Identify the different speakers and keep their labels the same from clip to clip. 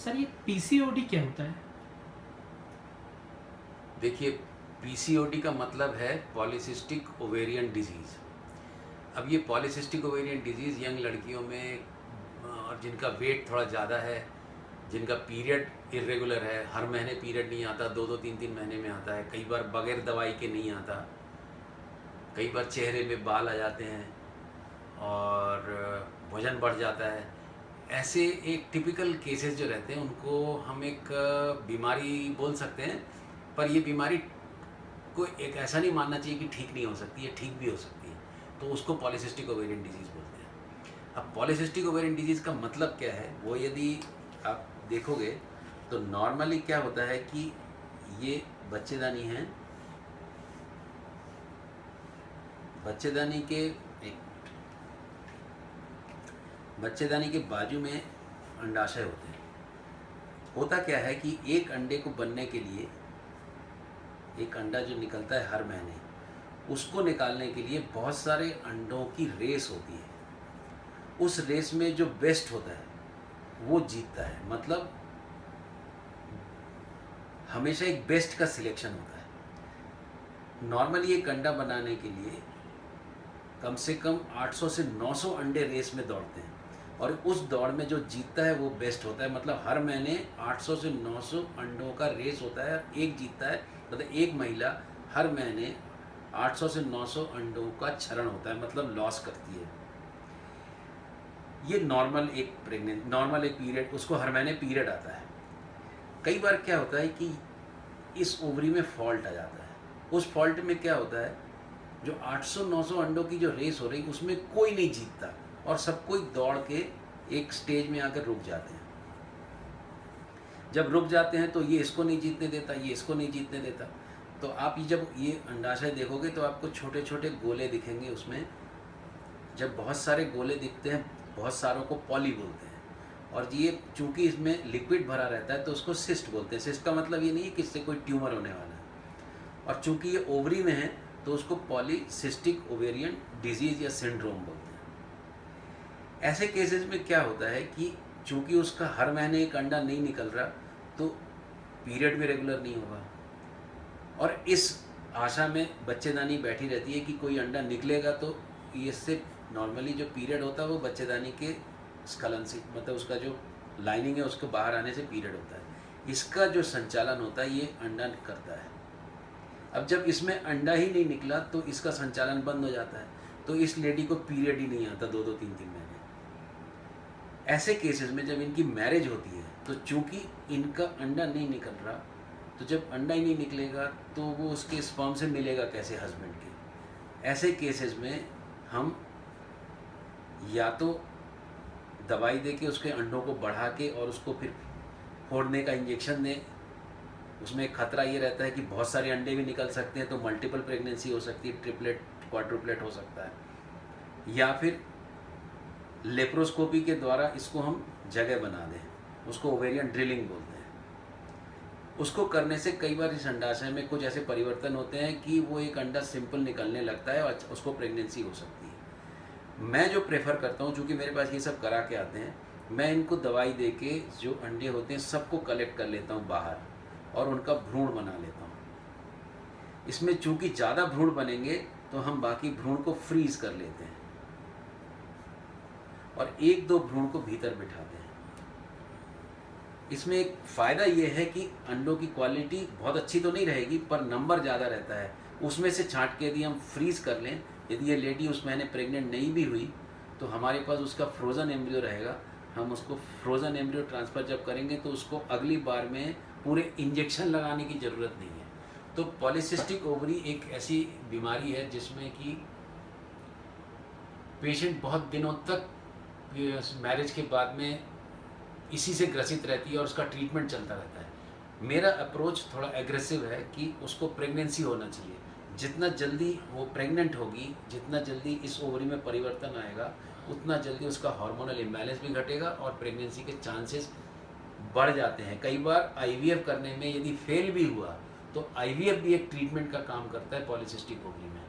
Speaker 1: Sir ये PCOD क्या होता है?
Speaker 2: देखिए, पीसीओडी का मतलब है पॉलीसिस्टिक ओवेरियन डिजीज़। अब ये पॉलीसिस्टिक ओवेरियन डिजीज़ यंग लड़कियों में और जिनका वेट थोड़ा ज़्यादा है, जिनका पीरियड इरेगुलर है, हर महीने पीरियड नहीं आता, 2-2 3-3 महीने में आता है, कई बार बगैर दवाई के नहीं आता, कई बार चेहरे में बाल आ जाते हैं और वज़न बढ़ जाता है। ऐसे एक टिपिकल केसेस जो रहते हैं उनको हम एक बीमारी बोल सकते हैं, पर ये बीमारी को एक ऐसा नहीं मानना चाहिए कि ठीक नहीं हो सकती है, ठीक भी हो सकती है। तो उसको पॉलीसिस्टिक ओवेरियन डिजीज़ बोलते हैं। अब पॉलीसिस्टिक ओवेरियन डिजीज़ का मतलब क्या है, वो यदि आप देखोगे तो नॉर्मली क्या होता है कि ये बच्चेदानी है, बच्चेदानी के बच्चेदानी के बाजू में अंडाशय होते हैं। होता क्या है कि एक अंडे को बनने के लिए, एक अंडा जो निकलता है हर महीने, उसको निकालने के लिए बहुत सारे अंडों की रेस होती है। उस रेस में जो बेस्ट होता है वो जीतता है। मतलब हमेशा एक बेस्ट का सिलेक्शन होता है। नॉर्मली एक अंडा बनाने के लिए कम से कम 800 से 900 अंडे रेस में दौड़ते हैं और उस दौड़ में जो जीतता है वो बेस्ट होता है। मतलब हर महीने 800 से 900 अंडों का रेस होता है और एक जीतता है। मतलब एक महिला हर महीने 800 से 900 अंडों का क्षरण होता है, मतलब लॉस करती है। ये नॉर्मल एक पीरियड, उसको हर महीने पीरियड आता है। कई बार क्या होता है कि इस ओवरी में फॉल्ट आ जाता है। उस फॉल्ट में क्या होता है, जो 800-900 अंडों की जो रेस हो रही उसमें कोई नहीं जीतता और सब कोई दौड़ के एक स्टेज में आकर रुक जाते हैं। जब रुक जाते हैं तो ये इसको नहीं जीतने देता, ये इसको नहीं जीतने देता। तो आप जब ये अंडाशय देखोगे तो आपको छोटे छोटे गोले दिखेंगे उसमें। जब बहुत सारे गोले दिखते हैं, बहुत सारों को पॉली बोलते हैं। और ये चूंकि इसमें लिक्विड भरा रहता है तो उसको सिस्ट बोलते हैं। सिस्ट का मतलब ये नहीं है कि इससे कोई ट्यूमर होने वाला है। और चूंकि ये ओवरी में है तो उसको पॉलीसिस्टिक ओवेरियन डिजीज़ या सिंड्रोम बोलते हैं। ऐसे केसेस में क्या होता है कि चूंकि उसका हर महीने एक अंडा नहीं निकल रहा तो पीरियड भी रेगुलर नहीं होगा और इस आशा में बच्चेदानी बैठी रहती है कि कोई अंडा निकलेगा तो इससे नॉर्मली जो पीरियड होता है वो बच्चेदानी के स्खलन से, मतलब उसका जो लाइनिंग है उसको बाहर आने से पीरियड होता है। इसका जो संचालन होता है ये अंडा करता है। अब जब इसमें अंडा ही नहीं निकला तो इसका संचालन बंद हो जाता है, तो इस लेडी को पीरियड ही नहीं आता 2-2 3-3 महीने। ऐसे केसेस में जब इनकी मैरिज होती है तो चूंकि इनका अंडा नहीं निकल रहा, तो जब अंडा ही नहीं निकलेगा तो वो उसके स्पर्म से मिलेगा कैसे हस्बैंड के। ऐसे केसेस में हम या तो दवाई दे के उसके अंडों को बढ़ा के और उसको फिर फोड़ने का इंजेक्शन दें। उसमें एक खतरा ये रहता है कि बहुत सारे अंडे भी निकल सकते हैं, तो मल्टीपल प्रेगनेंसी हो सकती है, ट्रिपलेट क्वाड्रुपलेट हो सकता है। या फिर लेप्रोस्कोपी के द्वारा इसको हम जगह बना दें, उसको ओवेरियन ड्रिलिंग बोलते हैं। उसको करने से कई बार इस अंडाशय में कुछ ऐसे परिवर्तन होते हैं कि वो एक अंडा सिंपल निकलने लगता है और उसको प्रेगनेंसी हो सकती है। मैं जो प्रेफर करता हूँ, चूँकि मेरे पास ये सब करा के आते हैं, मैं इनको दवाई दे के जो अंडे होते हैं सबको कलेक्ट कर लेता हूँ बाहर और उनका भ्रूण बना लेता हूँ। इसमें चूँकि ज़्यादा भ्रूण बनेंगे तो हम बाकी भ्रूण को फ्रीज कर लेते हैं और 1-2 भ्रूण को भीतर बिठाते हैं। इसमें एक फ़ायदा ये है कि अंडों की क्वालिटी बहुत अच्छी तो नहीं रहेगी पर नंबर ज़्यादा रहता है। उसमें से छांट के यदि हम फ्रीज कर लें, यदि ये लेडी उस महीने प्रेग्नेंट नहीं भी हुई तो हमारे पास उसका फ्रोज़न एम्ब्रियो रहेगा। हम उसको फ्रोज़न एम्ब्रियो ट्रांसफ़र जब करेंगे तो उसको अगली बार में पूरे इंजेक्शन लगाने की ज़रूरत नहीं है। तो पॉलीसिस्टिक ओवरी एक ऐसी बीमारी है जिसमें कि पेशेंट बहुत दिनों तक मैरिज के बाद में इसी से ग्रसित रहती है और उसका ट्रीटमेंट चलता रहता है। मेरा अप्रोच थोड़ा एग्रेसिव है कि उसको प्रेगनेंसी होना चाहिए। जितना जल्दी वो प्रेग्नेंट होगी, जितना जल्दी इस ओवरी में परिवर्तन आएगा, उतना जल्दी उसका हार्मोनल इम्बैलेंस भी घटेगा और प्रेगनेंसी के चांसेस बढ़ जाते हैं। कई बार आईवीएफ करने में यदि फेल भी हुआ तो आईवीएफ भी एक ट्रीटमेंट का काम करता है पॉलीसिस्टिक ओवरी में।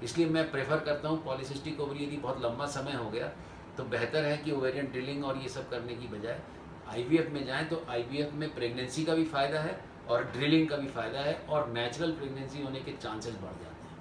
Speaker 2: इसलिए मैं प्रेफर करता हूँ पॉलीसिस्टिक ओवरी यदि बहुत लंबा समय हो गया तो बेहतर है कि ओवेरियन ड्रिलिंग और ये सब करने की बजाय आईवीएफ में जाएं तो आईवीएफ में प्रेगनेंसी का भी फ़ायदा है और ड्रिलिंग का भी फ़ायदा है और नेचुरल प्रेगनेंसी होने के चांसेस बढ़ जाते हैं।